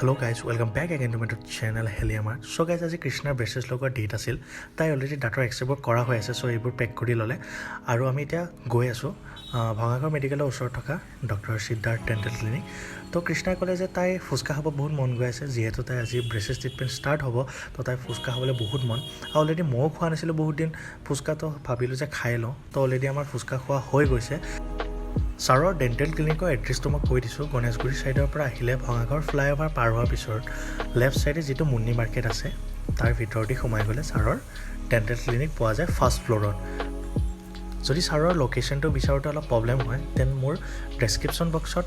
Hello guys, welcome back again to my channel Heliamar. So guys, আজি কৃষ্ণাৰ braces লগৰ date আছিল। তাই already doctor এক্সৰেবোৰ কৰা হৈ আছে, সো এইবোৰ পেক কৰি ল'লে আৰু আমি এতিয়া গৈ আছোঁ ভঙাগড় মেডিকেলৰ ওচৰত থকা ডক্টৰ সিদ্ধাৰ্থ ডেণ্টেল ক্লিনিক। তো কৃষ্ণাই ক'লে যে তাই ফুচকা খাব বহুত মন গৈ আছে, যিহেতু তাই আজি ব্ৰেচেছ ট্ৰিটমেণ্ট ষ্টাৰ্ট হ'ব, তো তাই ফুচকা খাবলৈ বহুত মন। অলৰেডি ময়ো খোৱা নাছিলোঁ বহুত দিন ফুচকা, তো ভাবিলোঁ যে খাই লওঁ। তো অলৰেডি আমাৰ ফুচকা খোৱা হৈ গৈছে। ছাৰৰ ডেণ্টেল ক্লিনিকৰ এড্ৰেছটো মই কৈ দিছোঁ। গণেশগুৰি ছাইডৰ পৰা আহিলে ভঙাগড় ফ্লাইঅভাৰ পাৰ হোৱাৰ পিছত লেফ্ট ছাইডে যিটো মুন্নি মাৰ্কেট আছে তাৰ ভিতৰতে সোমাই গ'লে ছাৰৰ ডেণ্টেল ক্লিনিক পোৱা যায় ফাৰ্ষ্ট ফ্ল'ৰত। যদি ছাৰৰ লোকেশ্যনটো বিচাৰোঁতে অলপ প্ৰব্লেম হয়, দেন মোৰ ডেছক্ৰিপশ্যন বক্সত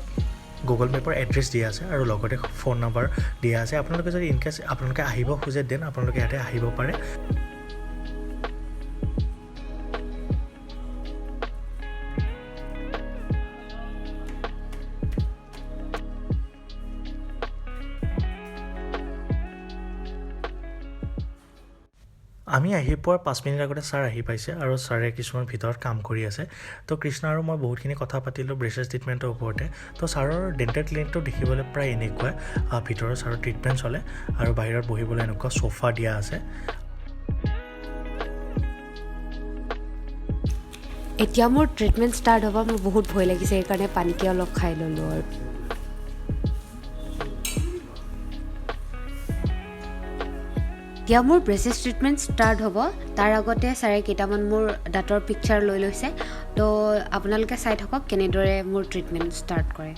গুগল মেপৰ এড্ৰেছ দিয়া আছে আৰু লগতে ফোন নম্বৰ দিয়া আছে। আপোনালোকে যদি ইনকেছ আপোনালোকে আহিব খোজে, দেন আপোনালোকে ইয়াতে আহিব পাৰে। আমি আহি পোৱাৰ 5 মিনিট আগতে ছাৰ আহি পাইছে আৰু ছাৰে কিছুমান ভিতৰত কাম কৰি আছে। তো কৃষ্ণ আৰু মই বহুতখিনি কথা পাতিলোঁ ব্ৰেচেছ ট্ৰিটমেণ্টৰ ওপৰতে। তো ছাৰৰ ডেণ্টেল ক্লিনিকটো দেখিবলৈ প্ৰায় এনেকুৱা, ভিতৰত ছাৰৰ ট্ৰিটমেণ্ট চলে আৰু বাহিৰত বহিবলৈ এনেকুৱা চোফা দিয়া আছে। এতিয়া মোৰ ট্ৰিটমেণ্ট ষ্টাৰ্ট হ'ব, মোৰ বহুত ভয় লাগিছে, সেইকাৰণে পানীকে অলপ খাই ল'লোঁ আৰু। এতিয়া মোৰ ব্ৰেচেছ ট্ৰিটমেণ্ট ষ্টাৰ্ট হ'ব, তাৰ আগতে ছাৰে কেইটামান মোৰ দাঁতৰ পিকচাৰ লৈ লৈছে। তো আপোনালোকে চাই থাকক কেনেদৰে মোৰ ট্ৰিটমেণ্ট ষ্টাৰ্ট কৰে।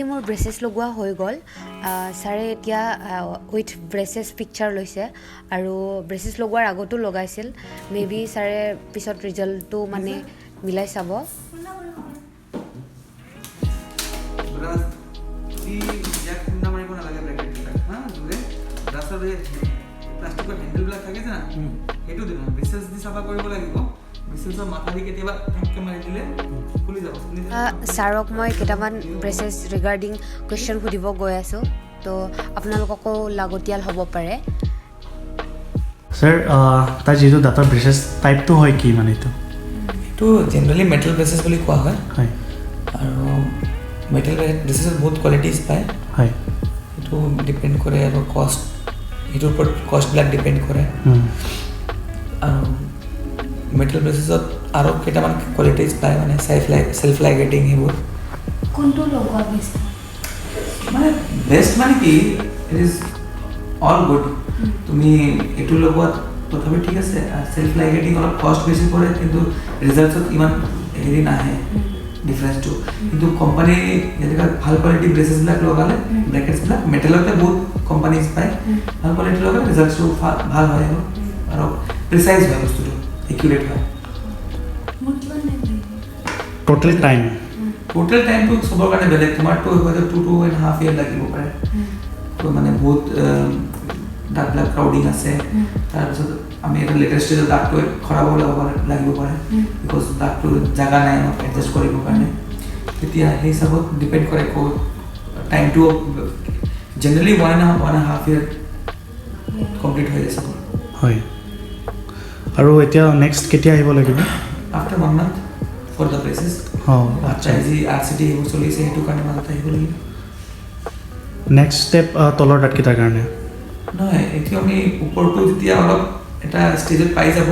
মোৰ ব্ৰেচেছ লগোৱা হৈ গ'ল। ছাৰে এতিয়া উইথ ব্ৰেচেছ পিকচাৰ লৈছে আৰু ব্ৰেচেছ লগোৱাৰ আগতো লগাইছিল। মেবি ছাৰে পিছত ৰিজাল্টটো মানে মিলাই চাব। ছাৰক মই কেইটামান ব্ৰেচেছ ৰিগাৰ্ডিং কুৱেশ্যন সুধিব গৈ আছোঁ, তো আপোনালোককো লাগতিয়াল হ'ব পাৰে। ছাৰ, তাৰ যিটো দাঁতৰ ব্ৰেচেছ টাইপটো হয় কি মানে এইটো জেনেৰেলি মেটেল ব্ৰেচেছ বুলি কোৱা হয়। আৰু মেটেল ব্ৰেচেছত বহুত কোৱালিটিজ পায়। সেইটো ডিপেণ্ড কৰে আৰু কষ্ট, সেইটোৰ ওপৰত কষ্টবিলাক ডিপেণ্ড কৰে। আৰু মেটেল ব্ৰেচেছত আৰু কেইটামান কোৱালিটিজ পায়, মানে চেল্ফ লাইগেটিং, সেইবোৰ। কোনটো লগোৱা বেষ্ট? মানে বেষ্ট মানে কি, ইট ইজ অল গুড। তুমি এইটো লগোৱাত তথাপি ঠিক আছে। চেল্ফ লাইগেটিং অলপ কষ্ট বেছি পৰে, কিন্তু ৰিজাল্টছত ইমান হেৰি নাহে ডিফাৰেঞ্চটো। কিন্তু কোম্পানী যেনেকৈ ভাল কোৱালিটি ব্ৰেচেছবিলাক লগালে, ব্ৰেকেটছবিলাক মেটেলতে বহুত কোম্পানীজ পায়, ভাল কোৱালিটি লগালে ৰিজাল্টটো ভাল হয় আৰু প্ৰিচাইজ হয়, বস্তুটো একিউৰেট হয়। টোটেল টাইম টোটেল টাইমটো চবৰ কাৰণে বেলেগ তোমাৰতো হয়তো 2.5 ইয়াৰ লাগিব পাৰে তো মানে বহুত দাঁতবিলাক ক্ৰাউডিং আছে তাৰপিছত আমি এটা লেটেষ্ট ষ্টেজত দাঁতটো খৰাব লাগিব পাৰে বিকজ দাঁতটো জাগা নাই আমাক এডজাষ্ট কৰিবৰ কাৰণে তেতিয়া সেই হিচাপত ডিপেণ্ড কৰে ক'ত টাইমটো জেনেৰেলি 1.5 ইয়াৰ কমপ্লিট হৈ গৈছে হয় আৰু এতিয়া নেক্সট কেতিয়া আহিব লাগিব after 1 month for the places আচ্ছা যি RCT এইবোৰ চলি আছে সেইটো কাৰণে মাজত আহিব লাগিব নেক্সট ষ্টেপ তলৰ দাঁতকেইটাৰ কাৰণে নহয় এতিয়া আমি ওপৰটো যেতিয়া অলপ এটা ষ্টেজত পাই যাব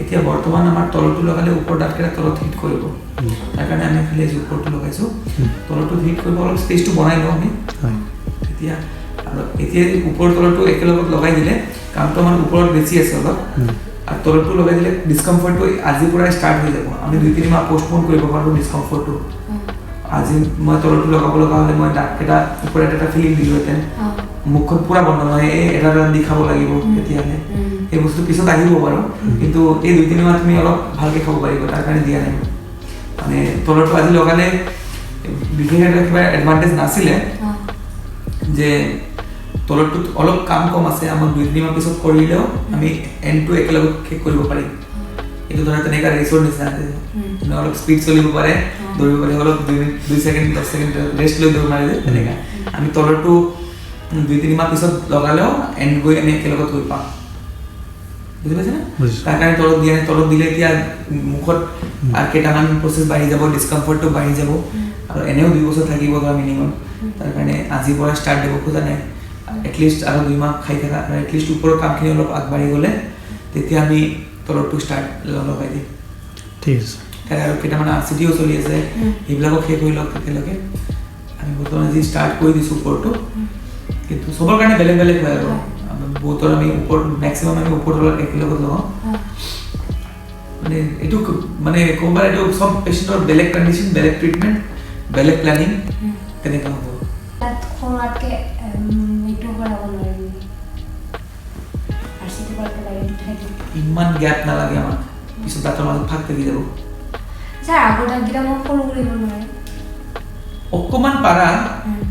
এতিয়া বৰ্তমান আমাৰ তলটো লগালে ওপৰ দাঁতকেইটা তলত হিট কৰিব তাৰ কাৰণে আমি খালি ওপৰটো লগাইছোঁ তলটো হিট কৰিব অলপ স্পেচটো বনাই লওঁ আমি তেতিয়া আৰু এতিয়া ওপৰ তলটো একেলগত লগাই দিলে কামটো আমাৰ ওপৰত বেছি আছে অলপ আৰু তলটো লগাই দিলে ডিছকমফৰ্টটো আজিৰ পৰাই ষ্টাৰ্ট হৈ যাব আমি 2-3 মাহ পষ্টপন কৰিব পাৰোঁ ডিছকমফৰ্টটো আজি মই তলটো লগাব লগা হ'লে মই দাঁতকেইটা ওপৰত এটা ফিলিং দিলোহেঁতেন মুখখন পুৰা বন্ধ নহয় এটা দি খাব লাগিব তেতিয়াহ'লে সেই বস্তু পিছত আহিব বাৰু কিন্তু এই 2-3 মাহ তুমি অলপ ভালকৈ খাব পাৰিব তাৰ কাৰণে দিয়া নাই মানে তলটো আজি লগালে বিশেষ এটা কিবা এডভান্টেজ নাছিলে যে তলটোত অলপ কাম কম আছে আমাক 2-3 মাহ পিছত কৰিলেও আমি এণ্ডটো একেলগত শেষ কৰিব পাৰিম এইটো ধৰা তেনেকুৱা ৰেচৰ নিচিনা অলপ স্পীড চলিব পাৰে দৌৰিব পাৰে অলপ 2 ছেকেণ্ড 10 ছেকেণ্ড ৰেষ্ট লৈ দৌৰ মাৰিলে তেনেকুৱা আমি তলটো 2-3 মাহ পিছত লগালেও এণ্ড গৈ আমি একেলগত হৈ পাম বুজি পাইছে না তাৰ কাৰণে তলত দিলে এতিয়া মুখত আৰু কেইটামান প্ৰচেছ বাঢ়ি যাব ডিছকমফৰ্টটো বাঢ়ি যাব আৰু এনেও 2 বছৰ থাকিব ধৰা মিনিমাম তাৰ কাৰণে আজিৰ পৰা ষ্টাৰ্ট দিব খোজা নাই এটলিষ্ট আৰু 2 মাহ খাই থকা এটলিষ্ট ওপৰৰ কামখিনি অলপ আগবাঢ়ি গ'লে তেতিয়া আমি তলৰটো ষ্টাৰ্ট লগাই দিম ঠিক আছে তাৰ আৰু কেইটামান RCTও চলি আছে সেইবিলাকো শেষ হৈ লওক একেলগে আমি বৰ্তমান আজি ষ্টাৰ্ট কৰি দিছোঁ ওপৰটো কিন্তু চবৰ কাৰণে বেলেগ বেলেগ হয় আৰু বহুতৰ আমি ওপৰ মেক্সিমাম আমি ওপৰ তলত একেলগত লগাওঁ মানে এইটো মানে কোনোবা এইটো চব পেচেণ্টৰ বেলেগ কণ্ডিশ্যন বেলেগ ট্ৰিটমেণ্ট বেলেগ প্লেনিং তেনেকুৱা হ'ব তাত খোৱাতকৈ এইটো কৰাব নোৱাৰিম RCT কৰাব লাগে ইমান গেপ নালাগে আমাক পিছত দাঁতৰ মাজত ফাঁক থাকি যাব ছাৰ আগৰ দাঁতকেইটা মই সৰু কৰিব নোৱাৰিম অকণমান পাৰা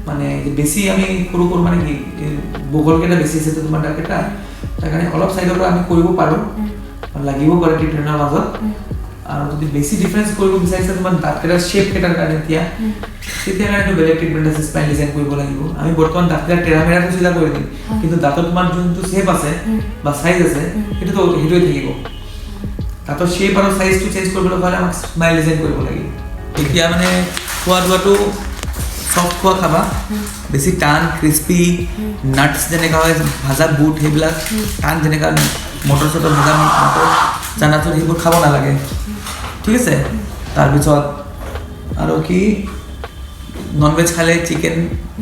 মানে বেছি আমি সৰু মানে কি বগলকেইটা বেছি আছে তোমাৰ দাঁতকেইটা তাৰ কাৰণে অলপ চাইডৰ পৰা আমি কৰিব পাৰোঁ লাগিব পাৰে ট্ৰিটমেণ্টৰ মাজত আৰু যদি বেছি ডিফাৰেঞ্চ কৰিব বিচাৰিছে তোমাৰ দাঁতকেইটাৰ শ্বেপকেইটাৰ কাৰণে তেতিয়া কাৰণে বেলেগ ট্ৰিটমেণ্ট আছে স্পাইন ডিজাইন কৰিব লাগিব আমি বৰ্তমান দাঁতকেইটা টেৰামেৰাটো চিধা কৰি দিম কিন্তু দাঁতত তোমাৰ যোনটো শ্বেপ আছে বা চাইজ আছে সেইটোৱে থাকিব দাঁতৰ শ্বেপ আৰু চাইজটো চেঞ্জ কৰিবলৈ হ'লে আমাক স্মাইল ডিজাইন কৰিব লাগিব এতিয়া মানে খোৱা লোৱাটো চফ্ট খোৱা খাবা বেছি টান ক্ৰিস্পি নাটছ যেনেকুৱা হয় ভাজা বুট সেইবিলাক টান যেনেকুৱা মটৰ চটৰ ভাজা মটৰ চানাচুৰ সেইবোৰ খাব নালাগে ঠিক আছে তাৰপিছত আৰু কি ননভেজ খালে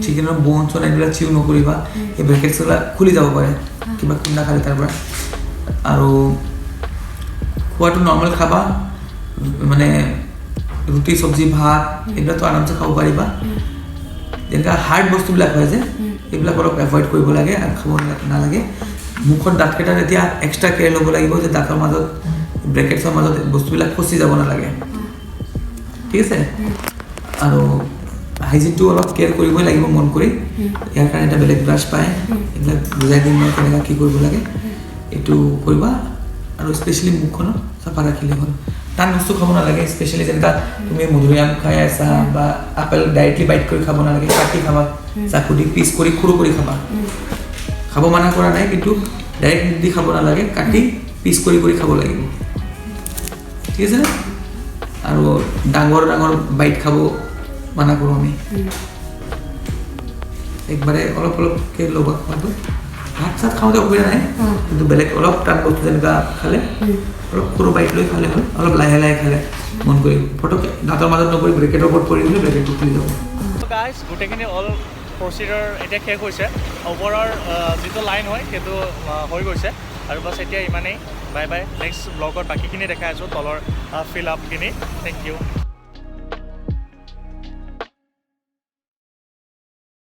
চিকেনৰ বোন চোন এইবিলাক চিউ নকৰিবা এই ব্ৰেকেটছবিলাক খুলি যাব পাৰে কিবা খুন্দা খালে তাৰ পৰা আৰু খোৱাটো নৰ্মেল খাবা মানে ৰুটি চব্জি ভাত এইবিলাকতো আৰামছে খাব পাৰিবা যেনেকুৱা হাৰ্ড বস্তুবিলাক হয় যে এইবিলাক অলপ এভইড কৰিব লাগে আৰু খাব নালাগে মুখত দাঁতকেইটাত এতিয়া এক্সট্ৰা কেয়াৰ ল'ব লাগিব যে দাঁতৰ মাজত ব্ৰেকেটছৰ মাজত বস্তুবিলাক ফচি যাব নালাগে ঠিক আছে আৰু হাইজিনটো অলপ কেয়াৰ কৰিবই লাগিব মন কৰি ইয়াৰ কাৰণে এটা বেলেগ ব্ৰাছ পায় এইবিলাক বুজাই দিম মই কেনেকৈ কি কৰিব লাগে এইটো কৰিবা আৰু স্পেচিয়েলি মুখখনো চাফা ৰাখিলে হ'ল টান বস্তু খাব নালাগে স্পেচিয়েলি যেনেকুৱা তুমি মধুৰিআম খাই আছা বা আপেল ডাইৰেক্টলি বাইট কৰি খাব নালাগে কাটি খাবা চাকু দি পিচ কৰি সৰু কৰি খাবা খাব মানা কৰা নাই কিন্তু ডাইৰেক্ট দি খাব নালাগে কাটি পিচ কৰি খাব লাগিব ঠিক আছে আৰু ডাঙৰ ডাঙৰ বাইট খাব মানা কৰোঁ আমি একবাৰে অলপ অলপকৈ ল'ব খোৱাটো ভাত চাত খাওঁতে অসুবিধা নাই কিন্তু বেলেগ অলপ টান বস্তু যেনেকুৱা খালে অলপ সৰু বাইট লৈ খালে হ'ল অলপ লাহে লাহে খালে মন কৰি ফটককৈ দাঁতৰ মাজত নপৰি ব্ৰেকেটৰ ওপৰত পৰি গ'লে ব্ৰেকেটটো খুলি যাব গাইজ গোটেইখিনি অল প্ৰচিডাৰ এতিয়া শেষ হৈছে ওপৰৰ যিটো লাইন হয় সেইটো হৈ গৈছে আৰু বাছ এতিয়া ইমানেই বাই বাই নেক্সট ব্লগত বাকীখিনি দেখাই আছোঁ তলৰ ফিল আপখিনি থেংক ইউ